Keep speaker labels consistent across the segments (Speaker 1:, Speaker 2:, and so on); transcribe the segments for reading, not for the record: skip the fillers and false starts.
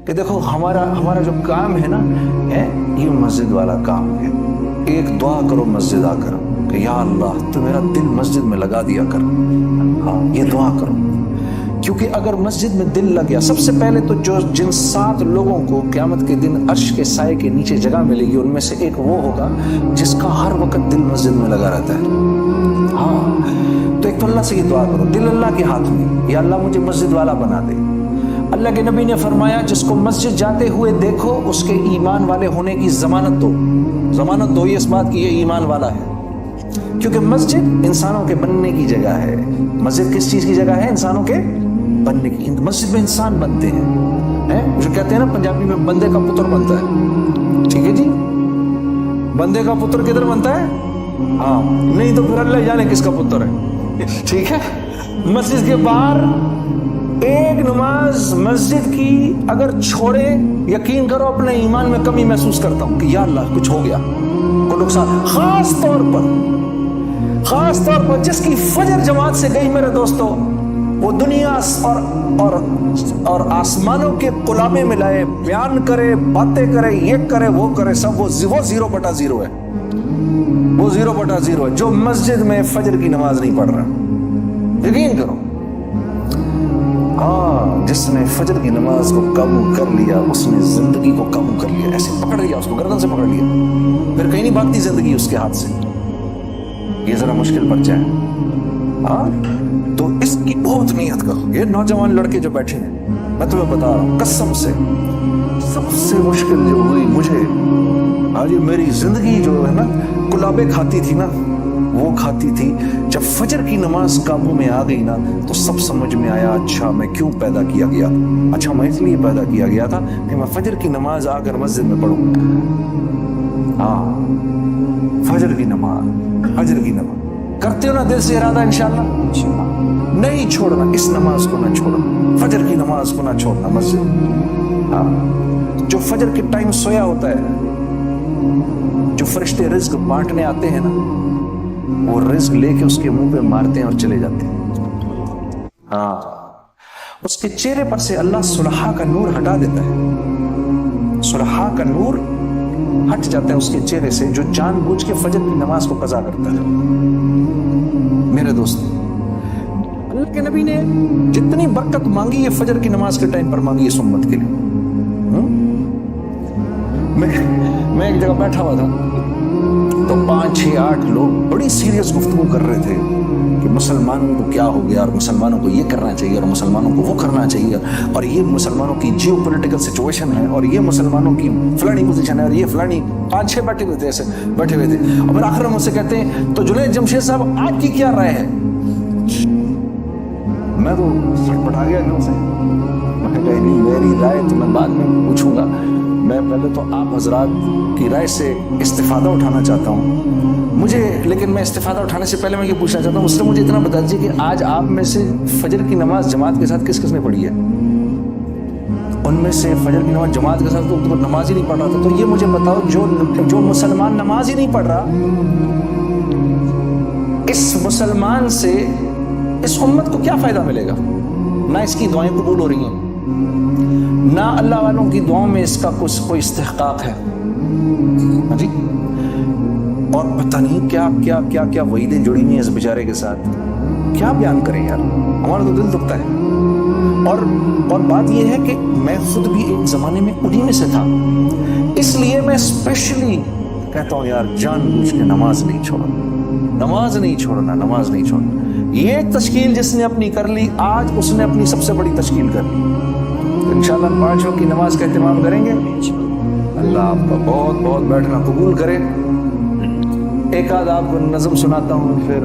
Speaker 1: کہ دیکھو ہمارا جو کام ہے نا یہ مسجد والا کام ہے. ایک دعا کرو مسجد آ کر کہ یا اللہ تو میرا دل مسجد میں لگا دیا کر. ہاں یہ دعا کرو، کیونکہ اگر مسجد میں دل لگ گیا، سب سے پہلے تو جن 7 لوگوں کو قیامت کے دن عرش کے سائے کے نیچے جگہ ملے گی، ان میں سے ایک وہ ہوگا جس کا ہر وقت دل مسجد میں لگا رہتا ہے. ہاں تو ایک تو اللہ سے یہ دعا کرو، دل اللہ کے ہاتھ میں، یا اللہ مجھے مسجد والا بنا دے. اللہ کے نبی نے فرمایا جس کو مسجد جاتے ہوئے دیکھو اس کے ایمان والے ہونے کی ضمانت دو. ضمانت دو اس بات کی یہ ایمان والا ہے، کیونکہ مسجد انسانوں کے بننے کی جگہ ہے. مسجد کس چیز کی جگہ ہے؟ انسانوں کے بننے کی. مسجد میں انسان بنتے ہیں، جو کہتے ہیں نا پنجابی میں بندے کا پتر بنتا ہے. ٹھیک ہے جی، بندے کا پتر کدھر بنتا ہے؟ ہاں نہیں تو پھر اللہ جانے کس کا پتر ہے. ٹھیک ہے، مسجد کے باہر ایک نماز مسجد کی اگر چھوڑے، یقین کرو اپنے ایمان میں کمی محسوس کرتا ہوں کہ یا اللہ کچھ ہو گیا، کوئی نقصان. خاص طور پر جس کی فجر جماعت سے گئی میرے دوستو، وہ دنیا اور آسمانوں کے قلابے ملائے، بیان کرے، باتیں کرے، یہ کرے وہ کرے، سب وہ 0/0 ہے. وہ 0/0 ہے جو مسجد میں فجر کی نماز نہیں پڑھ رہا. یقین کرو. ہاں جس نے فجر کی نماز کو قابو کر لیا اس نے زندگی کو قابو کر لیا. ایسے پکڑ لیا، اس کو گردن سے پکڑ لیا، پھر کہیں نہیں بھاگتی زندگی اس کے ہاتھ سے. یہ ذرا مشکل پڑ جائے. ہاں تو اس کی بہت نیت کرو. یہ نوجوان لڑکے جو بیٹھے ہیں، میں تمہیں بتا رہا ہوں قسم سے، سب سے مشکل جو ہوئی مجھے آج میری زندگی جو ہے نا کلابے کھاتی تھی نا، وہ کھاتی تھی جب فجر کی نماز قابو میں آ گئی نا تو سب سمجھ میں آیا اچھا میں کیوں پیدا کیا گیا تھا. اچھا میں اس لیے پیدا کیا گیا تھا کہ میں فجر کی نماز آ کر مسجد میں پڑھوں. ہاں فجر کی نماز کرتے ہو نا دل سے ارادہ انشاءاللہ نہیں چھوڑنا. اس نماز کو نہ چھوڑنا، فجر کی نماز کو نہ چھوڑنا مسجد. ہاں جو فجر کے ٹائم سویا ہوتا ہے، جو فرشتے رزق بانٹنے آتے ہیں نا، وہ رزق لے کے اس کے منہ پہ مارتے ہیں اور چلے جاتے ہیں. ہاں اس کے چہرے پر سے اللہ صلحاء کا نور ہٹا دیتا ہے. صلحاء کا نور ہٹ جاتا ہے اس کے چہرے سے، جو جان بوجھ کے فجر کی نماز کو قضا کرتا ہے. میرے دوست، اللہ کے نبی نے جتنی برکت مانگی ہے فجر کی نماز کے ٹائم پر مانگی اس امت کے لیے. میں ایک جگہ بیٹھا ہوا تھا تو 5 6 8 لوگ بڑی سیریس گفتگو کر رہے تھے کہ مسلمانوں کو کیا ہو گیا، اور مسلمانوں کو یہ کرنا چاہیے، اور مسلمانوں کو وہ کرنا چاہیے، اور یہ مسلمانوں کی جیو پولیٹیکل سچویشن ہے، اور یہ مسلمانوں کی فلانی پوزیشن ہے، اور یہ فلانی 5 6 بیٹھے ہوئے تھے ایسے بیٹھے ہوئے تھے. اور پھر آخر میں مجھ سے کہتے ہیں تو جنید جمشید صاحب آپ کی کیا رائے ہے؟ میں تو سٹ پٹا گیا ایک سے. میں کہا نہیں میری رائے تو میں بعد میں پوچھوں گا، میں پہلے تو آپ حضرات کی رائے سے استفادہ اٹھانا چاہتا ہوں. لیکن میں استفادہ اٹھانے سے پہلے میں یہ پوچھنا چاہتا ہوں، اس سے مجھے اتنا بتا دیجیے کہ آج آپ میں سے فجر کی نماز جماعت کے ساتھ کس نے پڑھی ہے؟ ان میں سے فجر کی نماز جماعت کے ساتھ تو نماز ہی نہیں پڑھ رہا تھا. تو یہ مجھے بتاؤ جو مسلمان نماز ہی نہیں پڑھ رہا، اس مسلمان سے اس امت کو کیا فائدہ ملے گا؟ نہ اس کی دعائیں قبول ہو رہی ہیں، نہ اللہ والوں کی دعاؤں میں اس کا کوئی استحقاق ہے. جی اور پتہ نہیں کیا کیا کیا کیا وعیدیں جڑی ہوئی ہیں اس بیچارے کے ساتھ. کیا بیان کریں یار، ہمارا تو دل دکھتا ہے. اور بات یہ ہے کہ میں خود بھی ایک زمانے میں انہی میں سے تھا، اس لیے میں اسپیشلی کہتا ہوں یار جان بوجھ کے نماز نہیں چھوڑنا. یہ ایک تشکیل جس نے اپنی کر لی، آج اس نے اپنی سب سے بڑی تشکیل کر لی. انشاءاللہ 5 وقت کی نماز کا اہتمام کریں گے. اللہ آپ کا بہت بہت بیٹھنا قبول کرے. ایک آدھ آپ کو نظم سناتا ہوں. پھر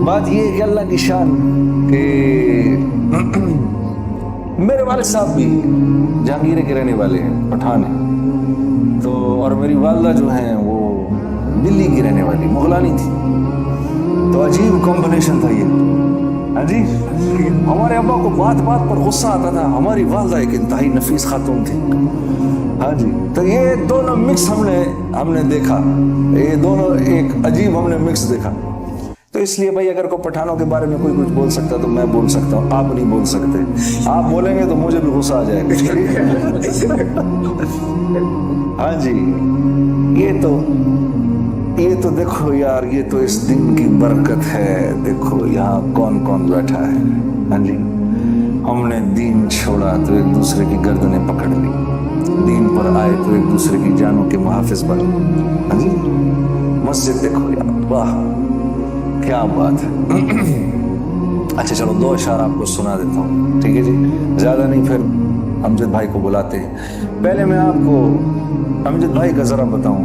Speaker 1: بات یہ ہے کہ اللہ کی شان کہ میرے والد صاحب بھی جہانگیر کے رہنے والے ہیں، پٹھان ہیں تو، اور میری والدہ جو ہیں وہ دلی کی رہنے والی مغلانی تھی. تو عجیب کمبینیشن تھا یہ. ہاں جی ہمارے ابا کو بات بات پر غصہ آتا تھا، ہماری والدہ ایک انتہائی نفیس خاتون تھی. ہاں جی تو یہ دونوں مکس ہم نے دیکھا، یہ دونوں ایک عجیب ہم نے مکس دیکھا. تو اس لیے بھائی اگر کوئی پٹھانوں کے بارے میں کوئی کچھ بول سکتا تو میں بول سکتا ہوں, آپ نہیں بول سکتے. آپ بولیں گے تو مجھے بھی غصہ آ جائے گا. ہاں جی, یہ تو دیکھو یار, یہ تو اس دن کی برکت ہے. دیکھو یہاں کون کون بیٹھا ہے. ہاں جی, ہم نے دین چھوڑا تو ایک دوسرے کی گردنیں پکڑ لی, دین پر آئے تو ایک دوسرے کی جانوں کے محافظ بنے. ہاں جی, مسجد دیکھو یار, واہ کیا بات ہے. اچھا چلو 2 اشعار آپ کو سنا دیتا ہوں, ٹھیک ہے جی, زیادہ نہیں, پھر امجد بھائی کو بلاتے ہیں. پہلے میں آپ کو امجد بھائی کا ذرا بتاؤں.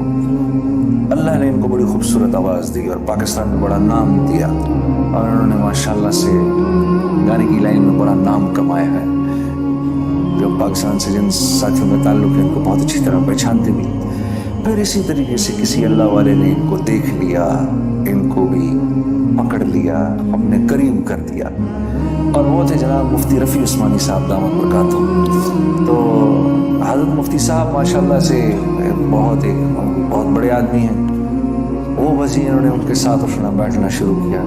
Speaker 1: اللہ نے ان کو بڑی خوبصورت آواز دی اور پاکستان میں بڑا نام دیا, اور انہوں نے ماشاءاللہ سے گانے کی لائن میں بڑا نام کمایا ہے. جو پاکستان سے جن ساتھیوں کا تعلق ہے ان کو بہت اچھی طرح پہچانتے بھی. پھر اسی طریقے سے کسی اللہ والے نے ان کو دیکھ لیا, ان کو بھی پکڑ لیا, اپنے قریب کر دیا, اور وہ تھے جناب مفتی رفیع عثمانی صاحب دامت برکاتہ. تو حضرت مفتی صاحب ماشاءاللہ سے بہت بڑے آدمی ہیں. وہ وزیر انہوں نے ان کے ساتھ اٹھنا بیٹھنا شروع کیا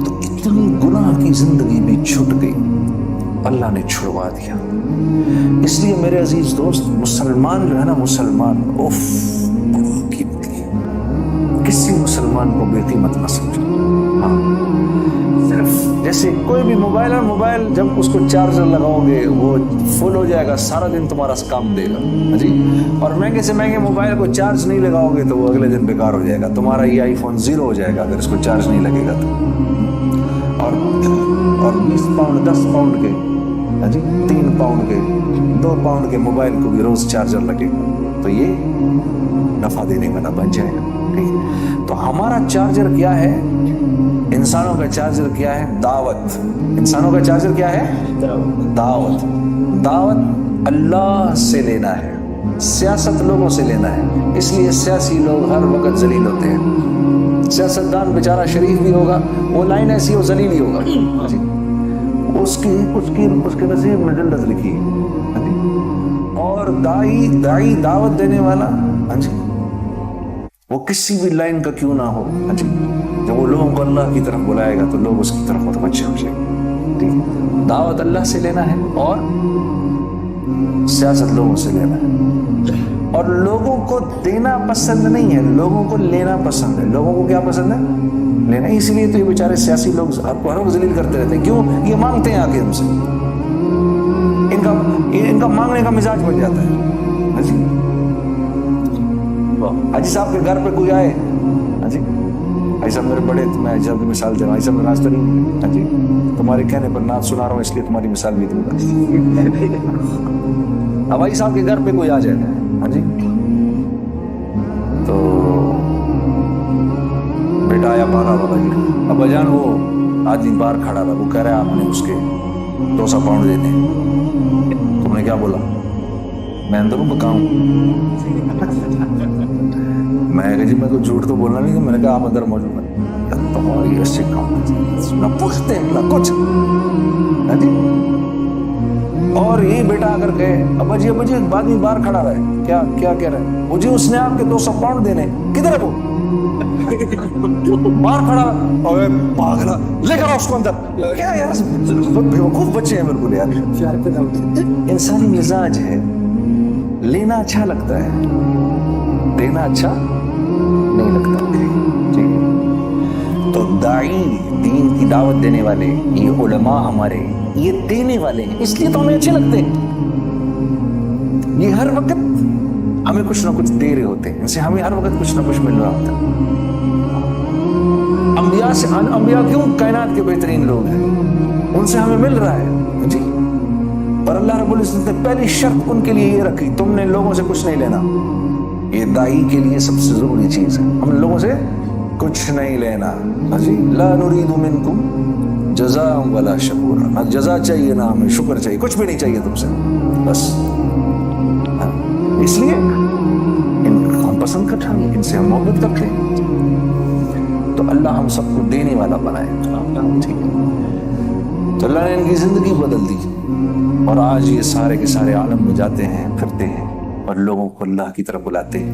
Speaker 1: تو اتنی گناہ کی زندگی بھی چھٹ گئی, اللہ نے چھڑوا دیا. اس لیے میرے عزیز دوست, مسلمان جو ہے نا, مسلمان اوف قیمتی, کسی مسلمان کو بے قیمت نہ سمجھو. ہاں, صرف جیسے کوئی بھی موبائل ہے, موبائل جب اس کو چارجر لگاؤ گے وہ فل ہو جائے گا, سارا دن تمہارا کام دے گا جی. اور مہنگے سے مہنگے موبائل کو چارج نہیں لگاؤ گے تو وہ اگلے دن بیکار ہو جائے گا. تمہارا یہ آئی فون 0 ہو جائے گا اگر اس کو چارج نہیں لگے گا تو. اور 20 پاؤنڈ 10 پاؤنڈ کے جی, 3 پاؤنڈ کے 2 پاؤنڈ کے موبائل کو بھی روز چارجر لگے تو یہ نفع دینے والا بن جائے گا. ٹھیک, تو ہمارا چارجر کیا ہے, انسانوں کا چارجر کیا ہے, دعوت. انسانوں کا چارجر کیا ہے, دعوت. دعوت اللہ سے لینا ہے, سیاست لوگوں سے لینا ہے. اس لیے سیاسی لوگ ہر وقت ذلیل ہوتے ہیں. سیاستدان بیچارہ شریف بھی ہوگا, وہ لائن ایسی ہو ذلیل ہی ہوگا جی. اس کے نصیب میں جنت لکھی ہے. اور دائی دعوت دینے والا جی, وہ کسی بھی لائن کا کیوں نہ ہو جی, جب وہ لوگوں کو اللہ کی طرف بلائے گا تو لوگ اس کی طرف متوجہ ہو جائیں گے. ٹھیک ہے, دعوت اللہ سے لینا ہے اور سیاست لوگوں سے لینا ہے. اور لوگوں کو دینا پسند نہیں ہے, لوگوں کو لینا پسند ہے. لوگوں کو کیا پسند ہے, لینا. اسی لیے تو یہ بیچارے سیاسی لوگ ہر وقت ذلیل کرتے رہتے ہیں. کیوں, یہ مانگتے ہیں آگے ہم سے, ان کا مانگنے کا مزاج بن جاتا ہے. حاجی صاحب کے گھر پہ کوئی آئے, ہاں جی, حاجی صاحب میرے بڑے, میں حاجی صاحب کی مثال دے رہا ہوں. حاجی صاحب ناز تو نہیں, ہاں جی, تمہارے کہنے پر ناز سنا رہا ہوں اس لیے تمہاری مثال بھی دوں گا. اب حاجی صاحب کے گھر پہ کوئی آ جائے, ہاں جی, تو بیٹا آیا بھاگا بابا جی, ابا جان وہ آدمی باہر کھڑا تھا, وہ کہہ رہا ہے آپ نے اس کے 200 پاؤنڈ دینے. تم نے کیا بولا, میں اندر ہوں بکاؤں. میں کہا جی میں کو جھوٹ تو بولنا نہیں, میں نے کہا آپ اندر موجود ہیں. تمہاری ایسے کام نہ پوچھتے نہ کچھ, ہاں جی. اور یہ بیٹا اگر کہے ابا جی ایک آدمی باہر کھڑا رہا ہے, کیا کہہ رہا ہے, وہ جی اس نے آپ کے 200 پاؤنڈ دینے. کدھر ہے وہ, باہر کھڑا, اور پاگلا لے کر اس کو اندر. کیا یار بیوقوف بچے ہیں بالکل یار. انسانی مزاج ہے, لینا اچھا لگتا ہے, دینا اچھا نہیں لگتا. تو داعی, دین کی دعوت دینے والے, یہ علماء ہمارے, یہ دینے والے ہیں, اس لیے تو ہمیں اچھے لگتے ہیں. یہ ہر وقت ہمیں کچھ نہ کچھ دے رہے ہوتے ہیں, ان سے ہمیں ہر وقت کچھ نہ کچھ مل رہا ہوتا ہے. انبیاء کیوں کائنات کے بہترین لوگ ہیں, ان سے ہمیں مل رہا ہے جی. اور اللہ رب العزت نے پہلی شرط ان کے لیے یہ رکھی, تم نے لوگوں سے کچھ نہیں لینا. یہ دائی کے لیے سب سے ضروری چیز ہے, ہم لوگوں سے کچھ نہیں لینا جی. لا نريد منکم جزاء ولا شکورا, نہ جزا چاہیے نہ ہمیں شکر چاہیے, کچھ بھی نہیں چاہیے تم سے بس. اس لیے ان کو ہم پسند کرتے ہیں, ان سے ہم محبت کرتے ہیں. تو اللہ ہم سب کو دینے والا بنائے. ٹھیک ہے, تو اللہ نے ان کی زندگی بدل دی, اور آج یہ سارے کے سارے عالم میں جاتے ہیں, پھرتے ہیں, اور لوگوں کو اللہ کی طرف بلاتے ہیں.